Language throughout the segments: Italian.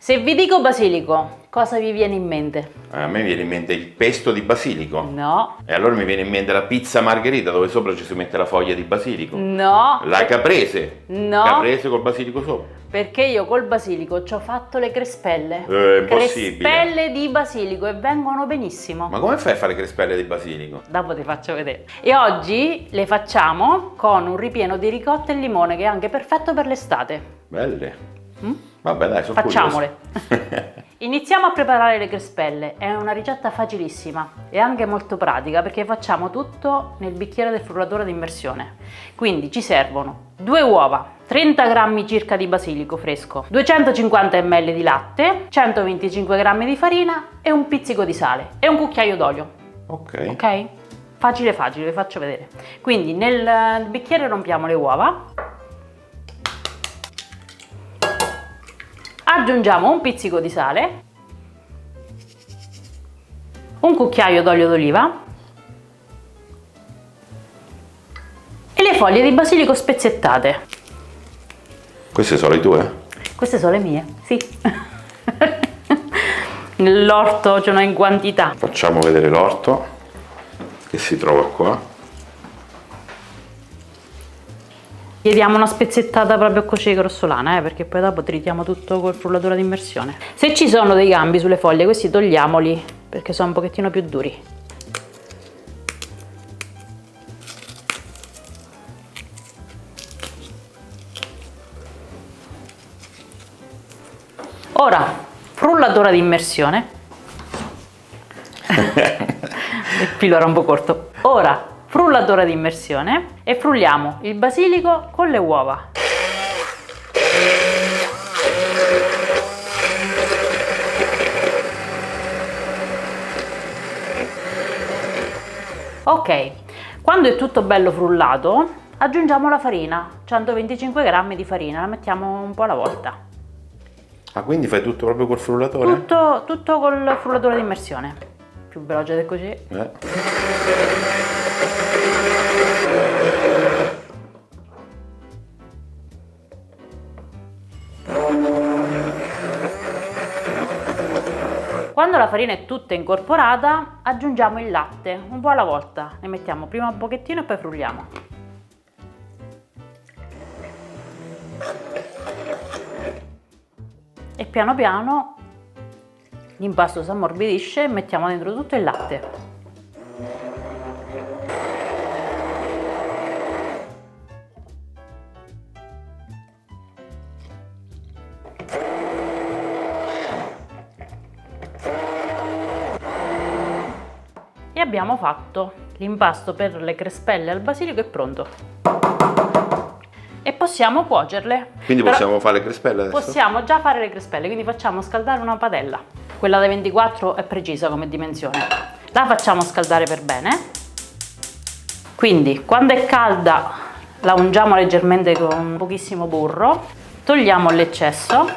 Se vi dico basilico, cosa vi viene in mente? A me viene in mente il pesto di basilico. No. E allora mi viene in mente la pizza margherita dove sopra ci si mette la foglia di basilico. No. La caprese. No. Caprese col basilico sopra. Perché io col basilico ci ho fatto le crespelle. È impossibile. Crespelle di basilico e vengono benissimo. Ma come fai a fare crespelle di basilico? Dopo ti faccio vedere. E oggi le facciamo con un ripieno di ricotta e limone che è anche perfetto per l'estate. Belle. Vabbè dai, sono Facciamole. curioso. Iniziamo a preparare le crespelle. È una ricetta facilissima e anche molto pratica perché facciamo tutto nel bicchiere del frullatore ad immersione. Quindi ci servono 2 uova, 30 g circa di basilico fresco, 250 ml di latte, 125 g di farina e un pizzico di sale e un cucchiaio d'olio. Ok? Facile facile, vi faccio vedere. Quindi nel bicchiere rompiamo le uova. Aggiungiamo un pizzico di sale, un cucchiaio d'olio d'oliva e le foglie di basilico spezzettate. Queste sono le tue? Queste sono le mie, sì. L'orto ce n'ho in quantità. Facciamo vedere l'orto che si trova qua. Gli diamo una spezzettata proprio così grossolana, perché poi dopo tritiamo tutto col frullatore ad immersione. Se ci sono dei gambi sulle foglie, questi togliamoli perché sono un pochettino più duri. Ora, frullatore ad immersione. Il filo era un po' corto. Ora, frullatore ad immersione e frulliamo il basilico con le uova. Ok, quando è tutto bello frullato aggiungiamo la farina, 125 g di farina, la mettiamo un po' alla volta. Ah, quindi fai tutto proprio col frullatore? Tutto col frullatore di immersione, più veloce di così. Quando la farina è tutta incorporata aggiungiamo il latte, un po' alla volta, ne mettiamo prima un pochettino e poi frulliamo. E piano piano l'impasto si ammorbidisce e mettiamo dentro tutto il latte. E abbiamo fatto l'impasto per le crespelle al basilico, è pronto. E possiamo cuocerle. Quindi possiamo fare le crespelle adesso? Possiamo già fare le crespelle, quindi facciamo scaldare una padella. Quella da 24 è precisa come dimensione. La facciamo scaldare per bene. Quindi quando è calda la ungiamo leggermente con pochissimo burro, togliamo l'eccesso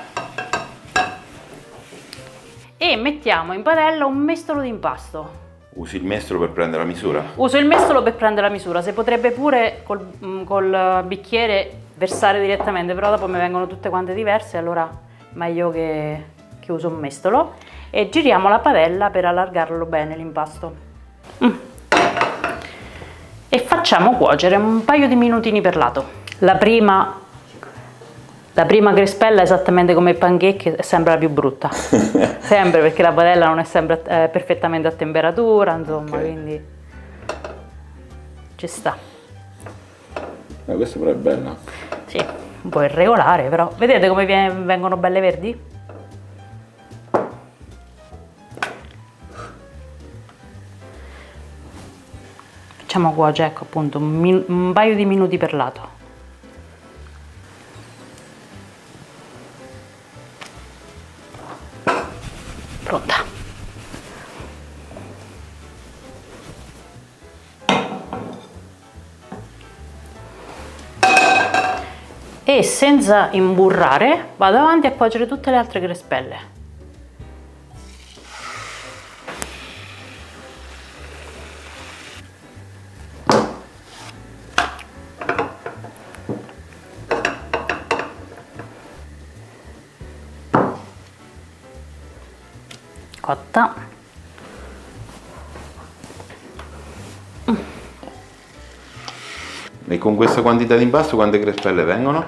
e mettiamo in padella un mestolo di impasto. Usi il mestolo per prendere la misura? Uso il mestolo per prendere la misura, si potrebbe pure col bicchiere versare direttamente, però dopo mi vengono tutte quante diverse, allora meglio che uso un mestolo. E giriamo la padella per allargarlo bene l'impasto. E facciamo cuocere un paio di minutini per lato. La prima crespella è esattamente come il pancake, è sempre la più brutta. Sempre, perché la padella non è sempre perfettamente a temperatura, insomma, quindi ci sta. Questa però è bella. Sì, un po' irregolare, però vedete come vengono belle verdi? Facciamo cuocere, ecco appunto, un paio di minuti per lato. Pronta. E senza imburrare vado avanti a cuocere tutte le altre crespelle. cotta. E con questa quantità di impasto quante crespelle vengono?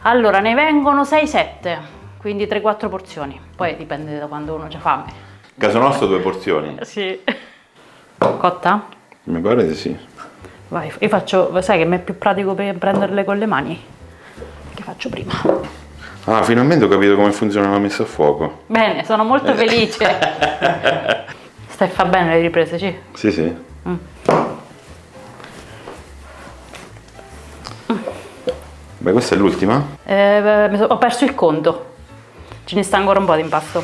Allora ne vengono 6-7, quindi 3-4 porzioni, poi dipende da quando uno ha fame. Caso nostro 2 porzioni. Sì. Cotta? Mi pare di sì. Vai, io faccio, sai che mi è più pratico per prenderle con le mani? Che faccio prima. Ah, finalmente ho capito come funziona la messa a fuoco. Bene, sono molto felice. Stai fa bene le riprese, sì? Sì, sì. Beh, questa è l'ultima? Ho perso il conto. Ce ne sta ancora un po' di impasto.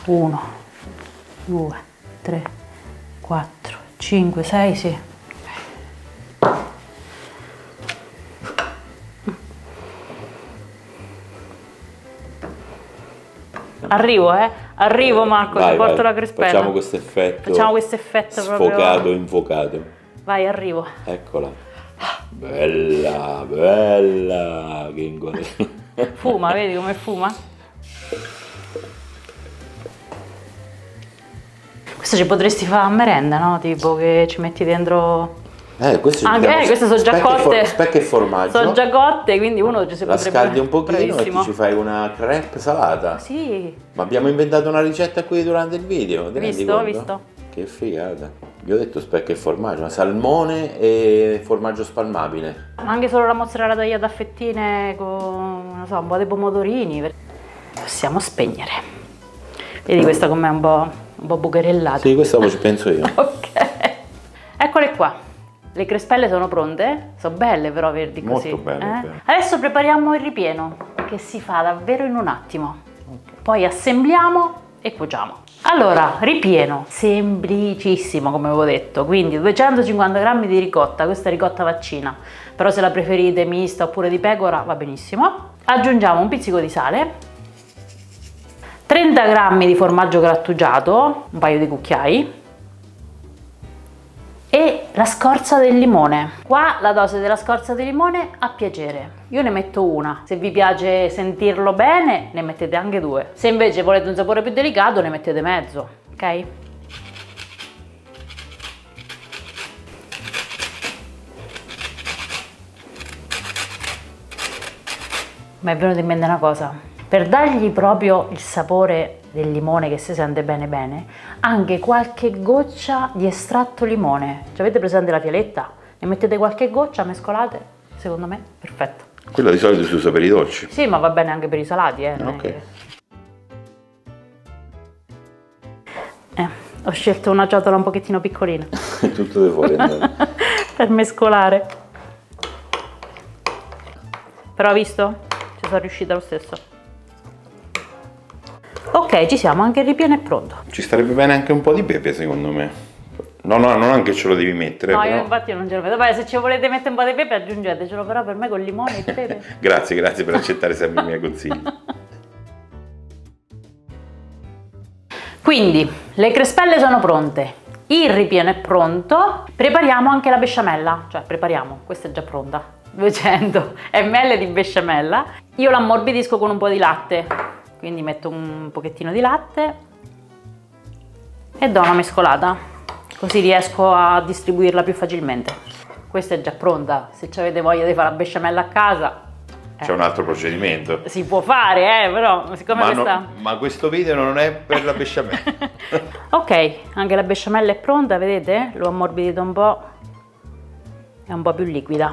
Uno, 2, 3, 4, 5, 6, sì. Arrivo, arrivo Marco, ti porto la crespella. Facciamo questo effetto. Facciamo questo effetto sfocato, proprio. infuocato. Vai, arrivo. Eccola. Bella, bella. Che ingoia. Fuma, vedi come fuma? Questo ci potresti fare a merenda, no? Tipo che ci metti dentro... Questo queste sono già cotte. Specca e formaggio. Sono già cotte, quindi uno ci si la potrebbe... scaldi un pochino Bravissimo. e ti ci fai una crepe salata. Sì. Ma abbiamo inventato una ricetta qui durante il video. Ti rendi conto? Visto. Che figata. Io ho detto specca e formaggio, ma salmone e formaggio spalmabile. Anche solo la mozzarella tagliata a fettine con, non so, un po' di pomodorini. Possiamo spegnere. Vedi questa com'è un po' bucherellata. Sì, questa ci penso io. Ok. Eccole qua. Le crespelle sono pronte? Sono belle però verdi così. Molto belle. Adesso prepariamo il ripieno, che si fa davvero in un attimo. Poi assembliamo e cuociamo. Allora, ripieno, semplicissimo come avevo detto, quindi 250 g di ricotta, questa è ricotta vaccina, però se la preferite mista oppure di pecora va benissimo. Aggiungiamo un pizzico di sale, 30 g di formaggio grattugiato, un paio di cucchiai, e la scorza del limone. Qua la dose della scorza di limone a piacere. Io ne metto una. Se vi piace sentirlo bene, ne mettete anche 2. Se invece volete un sapore più delicato, ne mettete mezzo, ok? Mi è venuta in mente una cosa. Per dargli proprio il sapore del limone che si sente bene bene, anche qualche goccia di estratto limone. Cioè, avete presente la fialetta? Ne mettete qualche goccia, mescolate, secondo me, perfetto. Quella di solito si usa per i dolci. Sì, ma va bene anche per i salati, Ok. Ho scelto una ciotola un pochettino piccolina. Tutto deve fuori andare. Per mescolare. Però hai visto? Ci sono riuscita lo stesso. Ok, ci siamo, anche il ripieno è pronto. Ci starebbe bene anche un po' di pepe, secondo me. No, non anche ce lo devi mettere. No, però. io infatti non ce lo vedo. Beh, se ci volete mettere un po' di pepe aggiungetecelo, però per me con limone e pepe. Grazie per accettare sempre i miei consigli. Quindi, le crespelle sono pronte, il ripieno è pronto, prepariamo anche la besciamella, cioè questa è già pronta, 200 ml di besciamella. Io la ammorbidisco con un po' di latte, quindi metto un pochettino di latte e do una mescolata, così riesco a distribuirla più facilmente. Questa è già pronta, se avete voglia di fare la besciamella a casa, C'è un altro procedimento. si può fare, però siccome questa... ma questo video non è per la besciamella. Ok, anche la besciamella è pronta, vedete? L'ho ammorbidito un po', è un po' più liquida.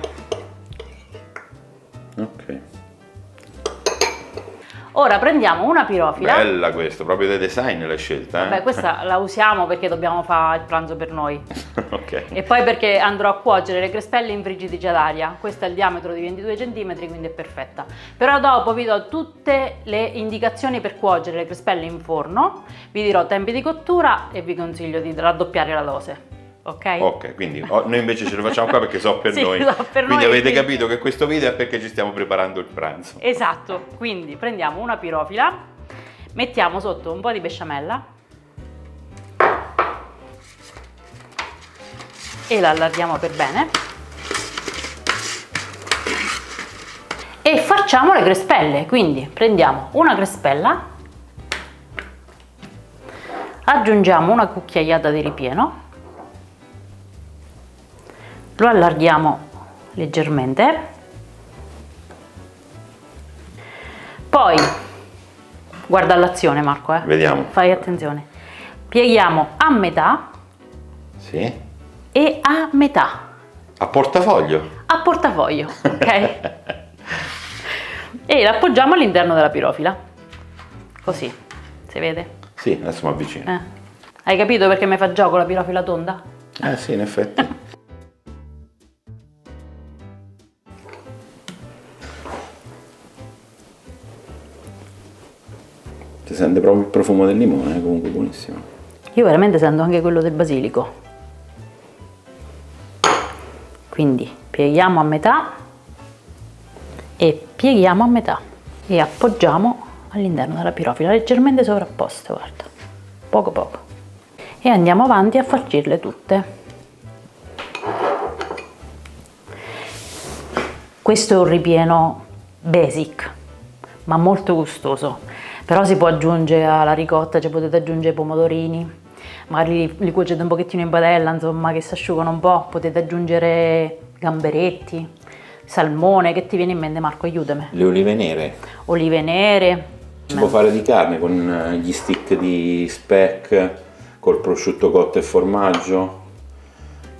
Ok. Ora prendiamo una pirofila. Bella questo, proprio del design l'hai scelta, eh? Beh, questa la usiamo perché dobbiamo fare il pranzo per noi. Ok. E poi perché andrò a cuocere le crespelle in friggitrice ad aria. Questo è il diametro di 22 cm, quindi è perfetta. Però dopo vi do tutte le indicazioni per cuocere le crespelle in forno, vi dirò tempi di cottura e vi consiglio di raddoppiare la dose. Ok? Ok, quindi noi invece ce lo facciamo qua perché so per Sì, noi. so per Quindi noi, avete quindi- capito che questo video è perché ci stiamo preparando il pranzo. Esatto, quindi prendiamo una pirofila, mettiamo sotto un po' di besciamella e la allarghiamo per bene. e facciamo le crespelle. Quindi prendiamo una crespella, aggiungiamo una cucchiaiata di ripieno, lo allarghiamo leggermente, poi guarda l'azione Marco, Vediamo. fai attenzione, pieghiamo a metà, Sì. e a metà, A portafoglio. a portafoglio, ok? E l'appoggiamo all'interno della pirofila, così, si vede? Sì, adesso mi avvicino. Hai capito perché mi fa gioco la pirofila tonda? Sì, in effetti. Si sente proprio il profumo del limone, comunque buonissimo. Io veramente sento anche quello del basilico. Quindi pieghiamo a metà e pieghiamo a metà e appoggiamo all'interno della pirofila, leggermente sovrapposte, guarda, poco poco. E andiamo avanti a farcirle tutte. Questo è un ripieno basic, ma molto gustoso. Però si può aggiungere alla ricotta, cioè potete aggiungere pomodorini, magari li cuocete un pochettino in padella, insomma, che si asciugano un po', potete aggiungere gamberetti, salmone, che ti viene in mente Marco, aiutami? Le olive nere. Olive nere. Si può fare di carne con gli stick di speck, col prosciutto cotto e formaggio.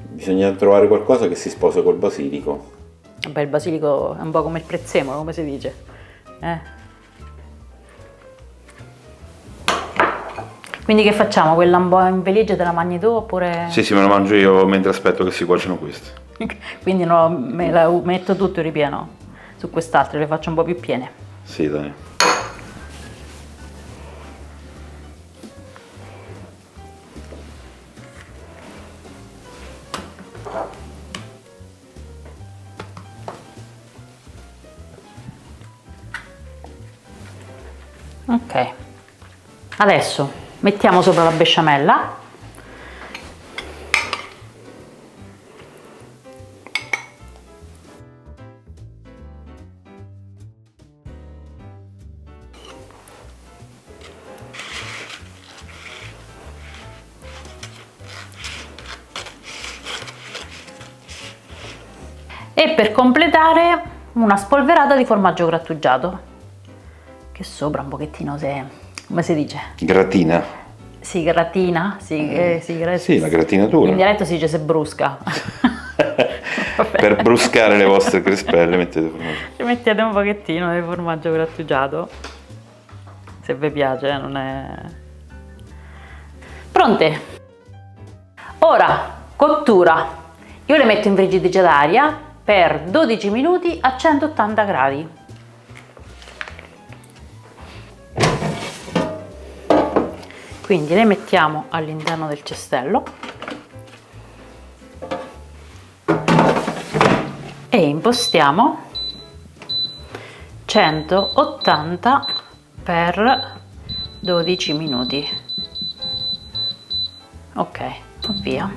Bisogna trovare qualcosa che si sposa col basilico. Beh, il basilico è un po' come il prezzemolo, come si dice. Quindi che facciamo? Quella un po' in veligia te la mangi tu oppure... Sì, me lo mangio io mentre aspetto che si cuocino questi. Quindi no, me la metto tutto il ripieno su quest'altro, le faccio un po' più piene. Sì, dai. Ok, adesso mettiamo sopra la besciamella. E per completare una spolverata di formaggio grattugiato, che sopra un pochettino come si dice? Gratina. Si gratina? Sì, la gratinatura. In dialetto si dice se brusca. Per bruscare le vostre crespelle mettete formaggio. Ci mettete un pochettino di formaggio grattugiato, se vi piace, non è... Pronte! Ora, cottura. Io le metto in friggitrice d'aria per 12 minuti a 180 gradi. Quindi le mettiamo all'interno del cestello e impostiamo 180 per 12 minuti. Ok, via.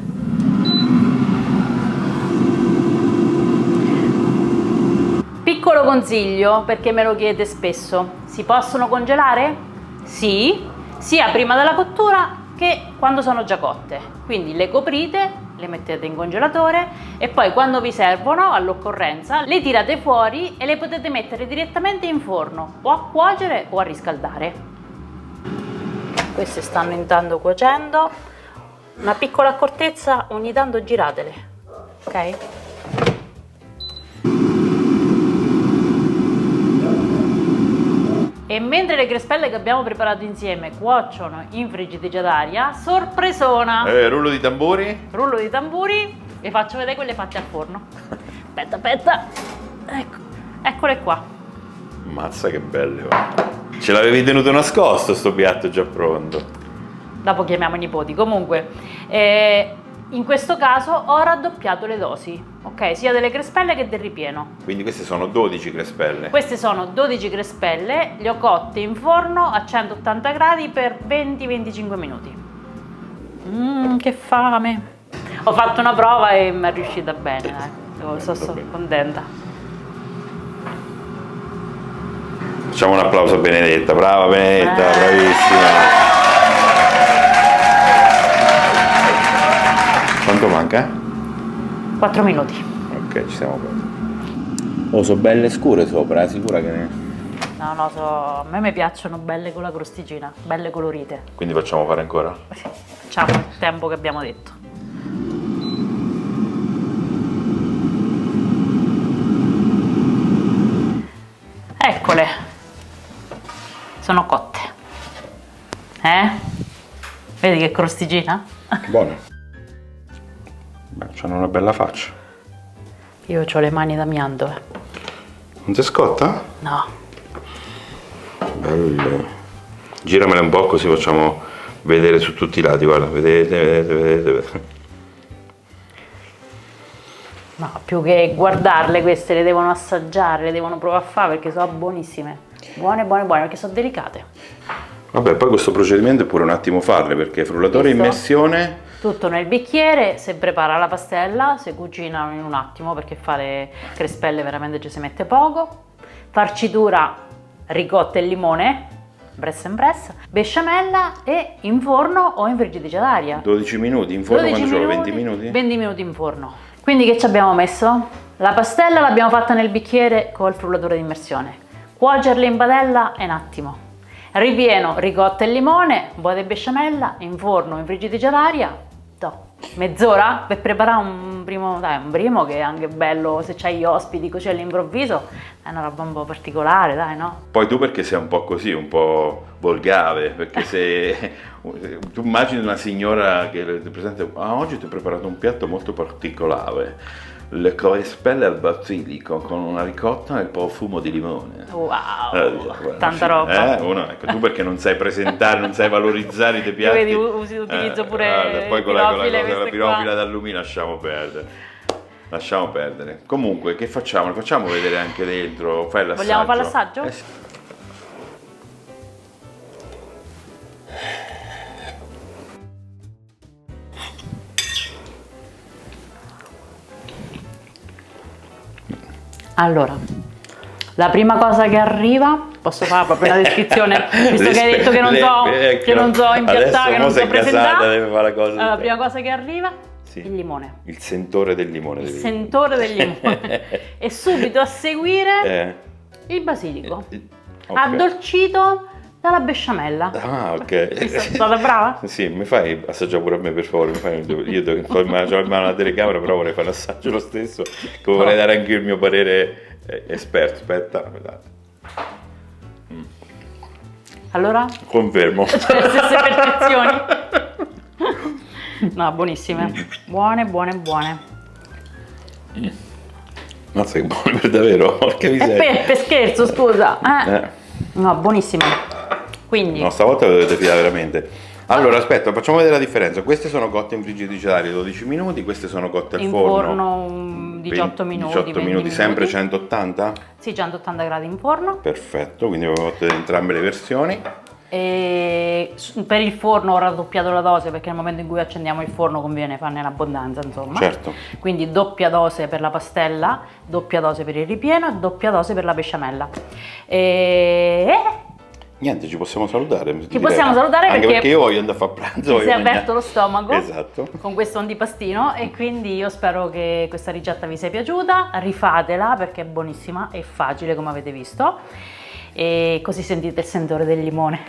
Piccolo consiglio, perché me lo chiedete spesso: si possono congelare? Sì, sia prima della cottura che quando sono già cotte. Quindi le coprite, le mettete in congelatore e poi quando vi servono, all'occorrenza, le tirate fuori e le potete mettere direttamente in forno o a cuocere o a riscaldare. Queste stanno intanto cuocendo. Una piccola accortezza: ogni tanto giratele, ok? E mentre le crespelle che abbiamo preparato insieme cuociono in friggitrice d'aria, sorpresona! Rullo di tamburi? Rullo di tamburi, vi faccio vedere quelle fatte al forno. Aspetta, aspetta. Ecco, eccole qua. Mazza che belle, guarda. Ce l'avevi tenuto nascosto sto piatto già pronto. Dopo chiamiamo i nipoti. Comunque, in questo caso ho raddoppiato le dosi, ok? Sia delle crespelle che del ripieno. Quindi queste sono 12 crespelle. Queste sono 12 crespelle, le ho cotte in forno a 180 gradi per 20-25 minuti. Che fame! Ho fatto una prova e mi è riuscita bene, dai. Sono contenta. Facciamo un applauso a Benedetta, brava Benedetta, bravissima. Quanto manca? 4 minuti. Ok, ci siamo quasi. Oh, sono belle scure sopra, sicura che ne... No, a me mi piacciono belle con la crosticina, belle colorite. Quindi facciamo fare ancora? Sì, facciamo il tempo che abbiamo detto. Eccole, sono cotte. Vedi che crosticina? Buone. Beh, c'hanno una bella faccia. Io ho le mani d'amianto. Non ti scotta? No. Belle. Giramele un po' così facciamo vedere su tutti i lati, guarda, vedete. No, più che guardarle queste le devono assaggiare, le devono provare a fare perché sono buonissime. Buone, perché sono delicate. Vabbè, poi questo procedimento è pure un attimo farle perché frullatore immersione. Tutto nel bicchiere, se prepara la pastella, si cucinano in un attimo perché fare crespelle veramente ci si mette poco. Farcitura ricotta e limone, bress and bress, besciamella e in forno o in friggitrice d'aria. 12 minuti, in forno quando ce l'ho? 20 minuti? 20 minuti in forno. Quindi che ci abbiamo messo? La pastella l'abbiamo fatta nel bicchiere col frullatore di immersione. Cuocerla in padella è un attimo. Ripieno ricotta e limone, un po' di besciamella, in forno o in friggitrice d'aria. Mezz'ora per preparare un primo che è anche bello se c'hai gli ospiti così all'improvviso, è una roba un po' particolare, dai, no? Poi tu perché sei un po' così, un po' volgare, perché se tu immagini una signora che ti presenta, oggi ti ho preparato un piatto molto particolare, le crespelle al basilico con una ricotta e il profumo di limone. Wow, tanta roba. Ecco, tu perché non sai presentare, non sai valorizzare i tuoi piatti. Vedi, utilizzo pure poi con la pirofila qua. d'alluminio lasciamo perdere. Comunque, che facciamo? Lo facciamo vedere anche dentro, fai l'assaggio. Vogliamo fare l'assaggio? Sì. Allora, la prima cosa che arriva, posso fare proprio una descrizione, visto che hai detto che non so impiattare, che non so presentare. La prima cosa che arriva, sì, il limone. Il sentore del limone. Il sentore del limone. E subito a seguire il basilico, okay, addolcito dalla besciamella. Ah, ok. Sono stata brava? Sì, mi fai assaggiare pure a me per favore. Io ho in mano la telecamera, però vorrei fare l'assaggio lo stesso, che vorrei dare anche il mio parere esperto. Aspetta, guardate. Allora? Confermo. Cioè, le stesse percezioni. No, buonissime. Buone. Ma sei buone per davvero? Porca miseria. Per scherzo, scusa. No, buonissime. Quindi. No, stavolta lo dovete fidare veramente. Allora, aspetta, facciamo vedere la differenza. Queste sono cotte in friggitrice d'aria 12 minuti, queste sono cotte al forno 18 minuti. 18 minuti, sempre 180? Sì, 180 gradi in forno. Perfetto, quindi avevo fatto entrambe le versioni. E per il forno ho raddoppiato la dose perché nel momento in cui accendiamo il forno conviene farne in abbondanza, insomma. Certo. Quindi doppia dose per la pastella, doppia dose per il ripieno e doppia dose per la besciamella. Niente, ci possiamo salutare. Possiamo salutare anche perché io voglio andare a fare pranzo. Si è aperto lo stomaco, esatto, con questo antipastino, e quindi io spero che questa ricetta vi sia piaciuta. Rifatela perché è buonissima e facile, come avete visto, e così sentite il sentore del limone.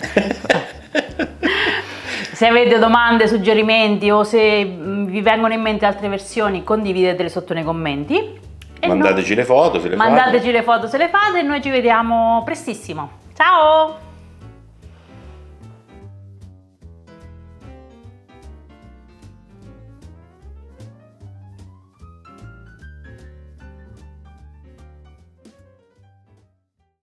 Se avete domande, suggerimenti o se vi vengono in mente altre versioni, condividetele sotto nei commenti. Mandateci le foto se le fate. Mandateci le foto se le fate e noi ci vediamo prestissimo. Ciao!